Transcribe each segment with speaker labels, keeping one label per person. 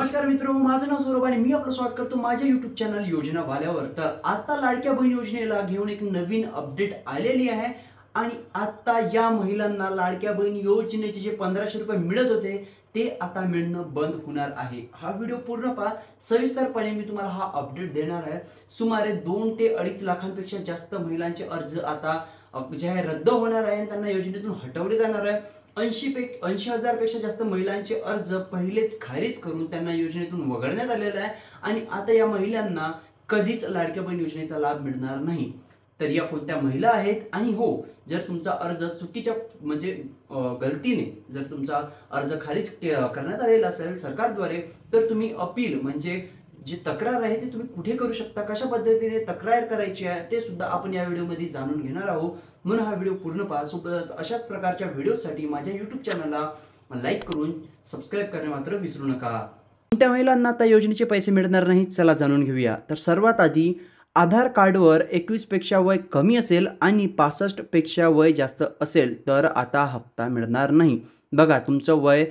Speaker 1: नमस्कार मित्रो, माझं नाव सौरभ आणि मी आपलं स्वागत करतो माझ्या YouTube चॅनल योजना वाल्यावर। तर आता लाडक्या बहीण योजनेला घेऊन एक नवीन अपडेट आलेली आहे आणि आता या महिलांना लाडक्या बहीण योजनेचे जे 1500 रुपये मिळत होते ते आता मिळणं बंद होणार आहे। हा व्हिडिओ पूर्ण पहा, सविस्तरपणे मी तुम्हाला हा अपडेट देणार आहे। सुमारे 2 ते 2.5 लाखांपेक्षा जास्त महिलांचे अर्ज आता जे आहे रद्द होणार आहे, त्यांना योजनेतून हटवले जाणार आहे। 80,000 पेक्षा जास्त महिलांचे अर्ज पहिलेच खारिज करून त्यांना योजनेतून वगळण्यात आलेला आहे आणि आता या महिलांना कधीच लाडक्या बहीण योजनेचा लाभ मिळणार नाही। तर या कोणत्या महिला आहेत आणि हो, जर तुमचा अर्ज चुकीच्या म्हणजे गलतीने जर तुमचा अर्ज खारिज करण्यात आलेला असेल सरकारद्वारे, तर तुम्ही अपील म्हणजे जी तक्रार आहे ती तुम्ही कुठे करू शकता, कशा पद्धतीने तक्रार करायची आहे ते सुद्धा आपण या व्हिडिओमध्ये जाणून घेणार आहोत। म्हणून हा व्हिडिओ पूर्ण पहा। सोबतच अशाच प्रकारच्या व्हिडिओसाठी माझ्या YouTube चॅनलला लाईक करून सबस्क्राइब करणे मात्र विसरू नका। कोणत्या महिलांना आता योजनेचे पैसे मिळणार नाहीत, चला जाणून घेऊया। तर सर्वात आधी आधार कार्डवर 21 पेक्षा वय कमी असेल आणि 65 पेक्षा वय जास्त असेल तर आता हप्ता मिळणार नाही। बघा, तुमचं वय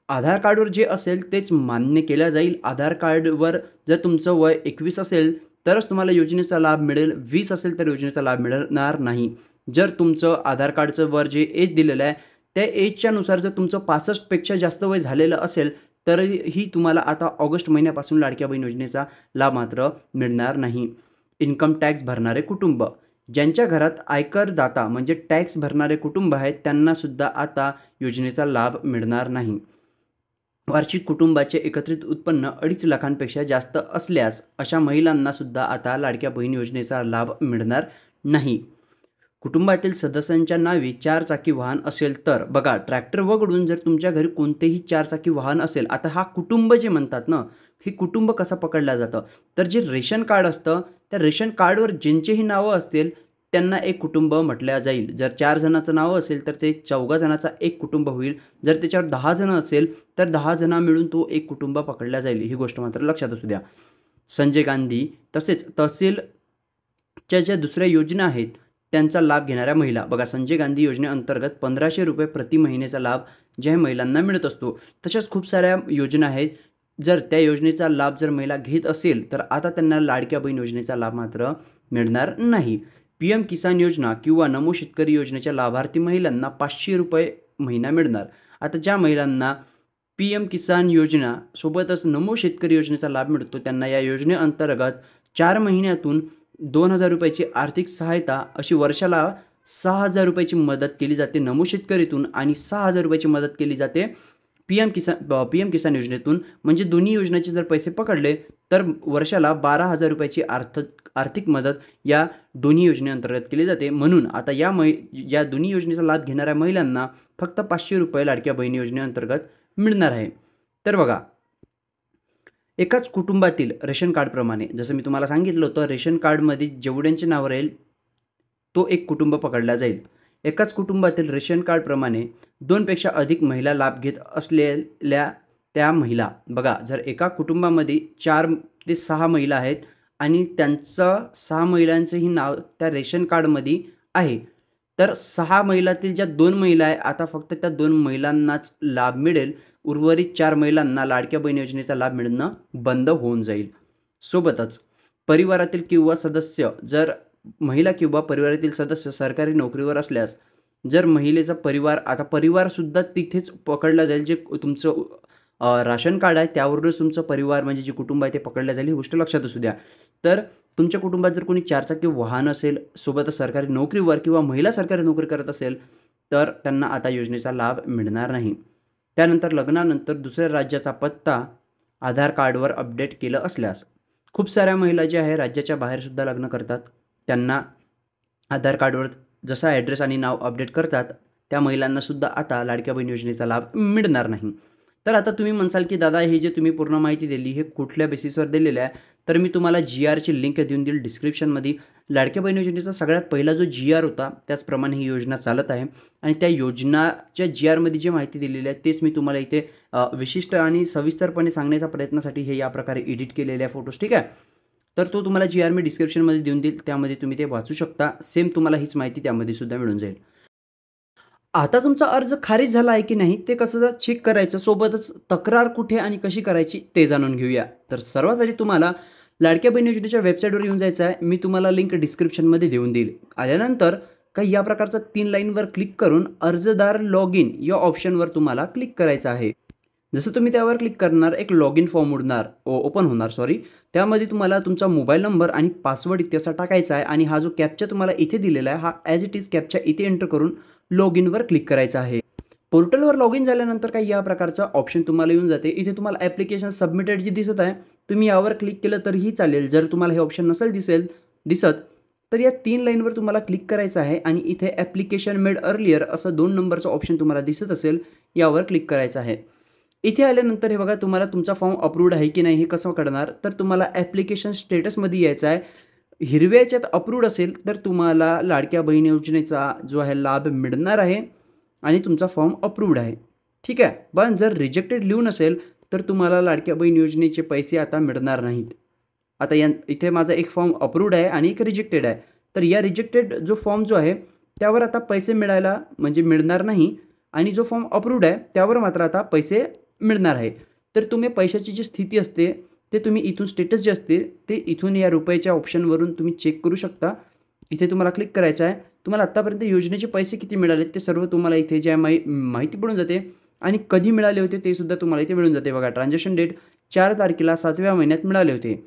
Speaker 1: आधार कार्डवर जे असेल तेच मान्य केलं जाईल। आधार कार्डवर जर तुमचं वय 21 असेल तरच तुम्हाला योजनेचा लाभ मिळेल, 20 असेल तर योजनेचा लाभ मिळणार नाही। जर तुमचं आधार कार्डचं वर जे एज दिलेलं आहे त्या एजच्या नुसार जर तुमचं 65 पेक्षा जास्त वय झालेलं असेल तरीही तुम्हाला आता ऑगस्ट महिन्यापासून लाडक्या बहीण योजनेचा लाभ मात्र मिळणार नाही। इन्कम टॅक्स भरणारे कुटुंब, ज्यांच्या घरात आयकरदाता म्हणजे टॅक्स भरणारे कुटुंब आहेत त्यांना सुद्धा आता योजनेचा लाभ मिळणार नाही। वार्षिक कुटुंबाचे एकत्रित उत्पन्न 2.5 लाखांपेक्षा जास्त असल्यास अशा महिलांना सुद्धा आता लाडक्या बहीण योजनेचा लाभ मिळणार नाही। कुटुंबातील सदस्यांच्या नावे 4 चाकी वाहन असेल तर, बघा, ट्रॅक्टर वगळून जर तुमच्या घरी कोणतेही 4 चाकी वाहन असेल, आता हा कुटुंब जे म्हणतात ना, हे कुटुंब कसं पकडलं जातं तर जे रेशन कार्ड असतं त्या रेशन कार्डवर ज्यांचेही नावं असतील त्यांना एक कुटुंब म्हटलं जाईल। जर 4 जणांचं नाव असेल तर ते 4 जणांचा एक कुटुंब होईल। जर त्याच्यावर 10 जण असेल तर 10 जण मिळून तो एक कुटुंब पकडला जाईल। ही गोष्ट मात्र लक्षात असू द्या। संजय गांधी तसेच तहसीलच्या ज्या दुसऱ्या योजना आहेत त्यांचा लाभ घेणाऱ्या महिला, बघा, संजय गांधी योजनेअंतर्गत 1500 रुपये प्रति महिन्याचा लाभ ज्या महिलांना मिळत असतो। तशाच खूप साऱ्या योजना आहेत, जर त्या योजनेचा लाभ जर महिला घेत असेल तर आता त्यांना लाडक्या बहीण योजनेचा लाभ मात्र मिळणार नाही। PM किसान योजना किंवा नमो शेतकरी योजनेच्या लाभार्थी महिलांना 500 रुपये महिना मिळणार। आता ज्या महिलांना PM किसान योजना सोबतच नमो शेतकरी योजनेचा लाभ मिळतो त्यांना या योजनेअंतर्गत 4 महिन्यातून 2000 रुपयाची आर्थिक सहायता अशी वर्षाला 6000 रुपयाची मदत केली जाते नमो शेतकरीतून आणि 6000 रुपयाची मदत केली जाते PM किसान योजनेतून। म्हणजे दोन्ही योजनेचे जर पैसे पकडले तर वर्षाला 12,000 रुपयाची आर्थिक मदत या दोन्ही योजनेअंतर्गत केली जाते। म्हणून आता या दोन्ही योजनेचा लाभ घेणाऱ्या महिलांना फक्त 500 रुपये लाडक्या बहीण योजनेअंतर्गत मिळणार आहे। तर बघा, एकाच कुटुंबातील रेशन कार्डप्रमाणे जसं मी तुम्हाला सांगितलं होतं, रेशन कार्डमध्ये जेवढ्यांचे नाव राहील तो एक कुटुंब पकडला जाईल। एकाच कुटुंबातील रेशन कार्डप्रमाणे 2 पेक्षा अधिक महिला लाभ घेत असलेल्या त्या महिला, बघा, जर एका कुटुंबामध्ये 4 ते 6 महिला आहेत आणि त्यांचं 6 महिलांचंही नाव त्या रेशन कार्डमध्ये आहे तर 6 महिलातील ज्या 2 महिला आहे आता फक्त त्या 2 महिलांनाच लाभ मिळेल। उर्वरित 4 महिलांना लाडक्या बहीण योजनेचा लाभ मिळणं बंद होऊन जाईल। सोबतच परिवारातील किंवा सदस्य, जर महिला किंवा परिवारातील सदस्य सरकारी नोकरीवर असल्यास जर महिलेचा परिवार, आता परिवारसुद्धा तिथेच पकडला जाईल। जे तुमचं राशन कार्ड आहे त्यावरूनच तुमचं परिवार म्हणजे जे कुटुंब आहे ते पकडलं जाईल। ही गोष्ट लक्षात असू द्या। तर तुमच्या कुटुंबात जर कोणी 4 चाकी वाहन असेल, सोबतच सरकारी नोकरीवर किंवा महिला सरकारी नोकरी करत असेल तर त्यांना आता योजनेचा लाभ मिळणार नाही। त्यानंतर लग्नानंतर दुसऱ्या राज्याचा पत्ता आधार कार्डवर अपडेट केलं असल्यास, खूप साऱ्या महिला ज्या आहे राज्याच्या बाहेरसुद्धा लग्न करतात, त्यांना आधार कार्डवर जसा ॲड्रेस आणि नाव अपडेट करतात त्या महिलांनासुद्धा आता लाडक्या बहीण योजनेचा लाभ मिळणार नाही। तर आता तुम्ही म्हणसाल की दादा, हे जे तुम्ही पूर्ण माहिती दिली हे कुठल्या बेसिसवर दिलेलं आहे, तर मी तुम्हाला GRची लिंक देऊन देईल डिस्क्रिप्शनमध्ये। लाडक्या बहीण योजनेचा सगळ्यात पहिला जो GR होता त्याचप्रमाणे ही योजना चालत आहे आणि त्या योजनाच्या GRमध्ये जी माहिती दिलेली आहे तेच मी तुम्हाला इथे विशिष्ट आणि सविस्तरपणे सांगण्याचा प्रयत्नासाठी हे या प्रकारे एडिट केलेले आहे फोटोज, ठीक आहे। तर तो तुम्हाला GR मी डिस्क्रिप्शनमध्ये देऊन देईल, त्यामध्ये तुम्ही ते वाचू शकता। सेम तुम्हाला हीच माहिती त्यामध्ये सुद्धा मिळून जाईल। आता तुमचा अर्ज खारिज झाला आहे की नाही ते कसं चेक करायचं, सोबतच तक्रार कुठे आणि कशी करायची ते जाणून घेऊया. तर सर्वात आधी तुम्हाला लाडक्या बहीण योजनेच्या वेबसाईटवर येऊन जायचं आहे. मी तुम्हाला लिंक डिस्क्रिप्शनमध्ये देऊन देईल. आल्यानंतर काही या प्रकारचा 3 लाईनवर क्लिक करून अर्जदार लॉग इन या ऑप्शनवर तुम्हाला क्लिक करायचं आहे. जसं तुम्ही त्यावर क्लिक करणार एक लॉग इन फॉर्म ओपन होणार त्यामध्ये तुम्हाला तुमचा मोबाईल नंबर आणि पासवर्ड इथे असा टाकायचा आहे आणि हा जो कॅप्चा तुम्हाला इथे दिलेला आहे हा ॲज इट इज कॅप्चा इथे एंटर करून लॉग इनवर क्लिक करायचं आहे. पोर्टलवर लॉग इन झाल्यानंतर काही या प्रकारचा ऑप्शन तुम्हाला येऊन जाते. इथे तुम्हाला ॲप्लिकेशन सबमिटेड जी दिसत आहे तुम्ही यावर क्लिक केलं तरीही चालेल. जर तुम्हाला हे ऑप्शन नसेल दिसत तर या 3 लाईनवर तुम्हाला क्लिक करायचं आहे आणि इथे ॲप्लिकेशन मेड अर्लियर असं 2 नंबरचं ऑप्शन तुम्हाला दिसत असेल यावर क्लिक करायचं आहे. इथे आल्यानंतर हे बघा तुम्हाला तुमचा फॉर्म अप्रूव्ड आहे की नाही हे कसं कळणार, तर तुम्हाला ॲप्लिकेशन स्टेटसमध्ये यायचं आहे. हिरव्या याच्यात अप्रूव्ड असेल तर तुम्हाला लाडक्या बहीण योजनेचा जो आहे लाभ मिळणार आहे आणि तुमचा फॉर्म अप्रूव्ड आहे. ठीक आहे. पण जर रिजेक्टेड लिहून असेल तर तुम्हाला लाडक्या बहीण योजनेचे पैसे आता मिळणार नाहीत. आता इथे माझा एक फॉर्म अप्रूव्ड आहे आणि एक रिजेक्टेड आहे. तर या रिजेक्टेड जो फॉर्म जो आहे त्यावर आता पैसे मिळणार नाही आणि जो फॉर्म अप्रूव्ड आहे त्यावर मात्र आता पैसे मिळणार आहे. तर तुम्ही पैशाची जी स्थिती असते ते तुम्ही इथून स्टेटस जे असते ते इथून या रुपयाच्या ऑप्शनवरून तुम्ही चेक करू शकता. इथे तुम्हाला क्लिक करायचं आहे. तुम्हाला आत्तापर्यंत योजनेचे पैसे किती मिळाले ते सर्व तुम्हाला इथे जे माहिती पडून जाते आणि कधी मिळाले होते ते सुद्धा तुम्हाला इथे मिळून जाते. बघा ट्रान्झॅक्शन डेट 4 तारखेला 7व्या महिन्यात मिळाले होते.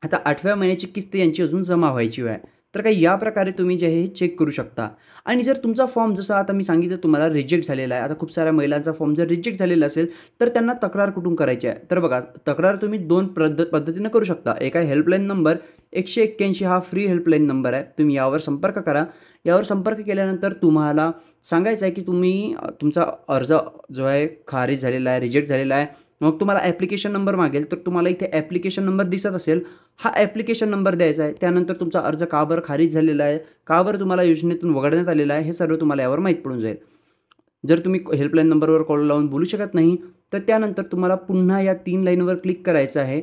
Speaker 1: आता 8व्या महिन्याची किस्त यांची अजून जमा व्हायची आहे. तर काही या प्रकारे तुम्ही जे आहे हे चेक करू शकता. आणि जर तुमचा फॉर्म जसं आता मी सांगितलं तुम्हाला रिजेक्ट झालेला आहे, आता खूप साऱ्या महिलांचा फॉर्म जर रिजेक्ट झालेला असेल तर त्यांना तक्रार कुठून करायची आहे, तर बघा तक्रार तुम्ही 2 पद्धतीनं करू शकता. एक आहे हेल्पलाईन नंबर 181 हा फ्री हेल्पलाईन नंबर आहे. तुम्ही यावर संपर्क करा. यावर संपर्क केल्यानंतर तुम्हाला सांगायचं आहे की तुम्ही तुमचा अर्ज जो आहे खारिज झालेला आहे, रिजेक्ट झालेला आहे. मग तुम्हाला ॲप्लिकेशन नंबर मागेल तर तुम्हाला इथे ॲप्लिकेशन नंबर दिसत असेल हा ॲप्लिकेशन नंबर द्यायचा आहे. त्यानंतर तुमचा अर्ज का बरं खारिज झालेला आहे, का बरं तुम्हाला योजनेतून वगळण्यात आलेला आहे हे सर्व तुम्हाला यावर माहीत पडून जाईल. जर तुम्ही हेल्पलाईन नंबरवर कॉल लावून बोलू शकत नाही तर त्यानंतर तुम्हाला पुन्हा या 3 लाईनवर क्लिक करायचं आहे.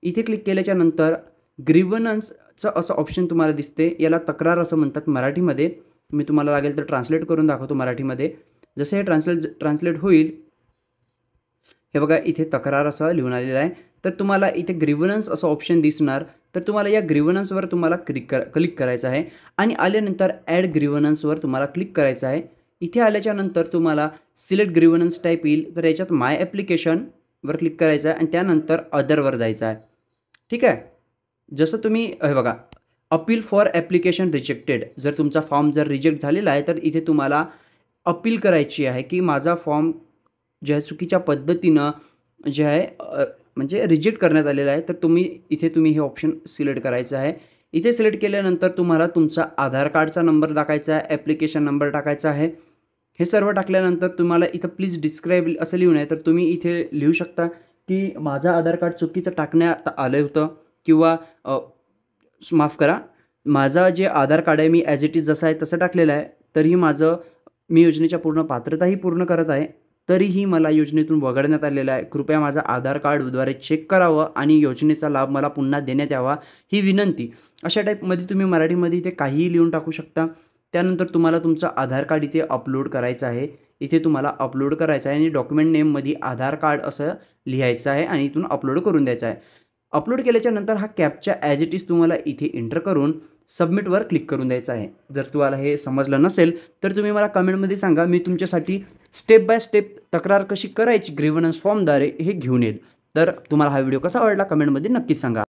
Speaker 1: इथे क्लिक केल्याच्या नंतर ग्रीव्हनन्सचं असं ऑप्शन तुम्हाला दिसते. याला तक्रार असं म्हणतात मराठीमध्ये. मी तुम्हाला लागेल तर ट्रान्सलेट करून दाखवतो मराठीमध्ये. जसं हे ट्रान्सलेट होईल हे बघा इथे तक्रार असं लिहून आलेलं आहे. तर तुम्हाला इथे ग्रीव्हनन्स असं ऑप्शन दिसणार. तर तुम्हाला या ग्रीव्हनन्सवर तुम्हाला क्लिक करायचं आहे आणि आल्यानंतर ॲड ग्रीव्हनन्सवर तुम्हाला क्लिक करायचं आहे. इथे आल्याच्यानंतर तुम्हाला सिलेक्ट ग्रीव्हनन्स टाईप येईल. तर याच्यात माय ॲप्लिकेशनवर क्लिक करायचं आहे आणि त्यानंतर अदरवर जायचं आहे. ठीक आहे. जसं तुम्ही हे बघा अपील फॉर ॲप्लिकेशन रिजेक्टेड, जर तुमचा फॉर्म जर रिजेक्ट झालेला आहे तर इथे तुम्हाला अपील करायची आहे की माझा फॉर्म जे आहे चुकीच्या पद्धतीनं जे आहे म्हणजे रिजेक्ट करण्यात आलेला आहे. तर तुम्ही हे ऑप्शन सिलेक्ट करायचं आहे. इथे सिलेक्ट केल्यानंतर तुम्हाला तुमचा आधार कार्डचा नंबर टाकायचा आहे, ॲप्लिकेशन नंबर टाकायचा आहे. हे सर्व टाकल्यानंतर तुम्हाला इथं प्लीज डिस्क्राईब असं लिहून आहे. तर तुम्ही इथे लिहू शकता की माझं आधार कार्ड चुकीचं टाकण्यात आलं होतं किंवा माफ करा माझं जे आधार कार्ड आहे मी ॲज इट इज जसं आहे तसं टाकलेलं आहे. तरीही मी योजनेच्या पूर्ण पात्रताही पूर्ण करत आहे, तरीही मला योजनेतून वगळण्यात आलेलं आहे. कृपया माझा आधार कार्डद्वारे चेक करावं आणि योजनेचा लाभ मला पुन्हा देण्यात यावा ही विनंती. अशा टाईपमध्ये तुम्ही मराठीमध्ये इथे काहीही लिहून टाकू शकता. त्यानंतर तुम्हाला तुमचं आधार कार्ड इथे अपलोड करायचं आहे. इथे तुम्हाला अपलोड करायचं आहे आणि डॉक्युमेंट नेममध्ये आधार कार्ड असं लिहायचं आहे आणि इथून अपलोड करून द्यायचं आहे. अपलोड केल्याच्या नंतर हा कॅप्चा ॲज इट इज तुम्हाला इथे एंटर करून सबमिटवर क्लिक करून द्यायचं आहे. जर तुम्हाला हे समजलं नसेल तर तुम्ही मला कमेंटमध्ये सांगा. मी तुमच्यासाठी स्टेप बाय स्टेप तक्रार कशी करायची ग्रीव्हनन्स फॉर्मद्वारे हे घेऊन येईल. तर तुम्हाला हा व्हिडिओ कसा आवडला कमेंटमध्ये नक्कीच सांगा.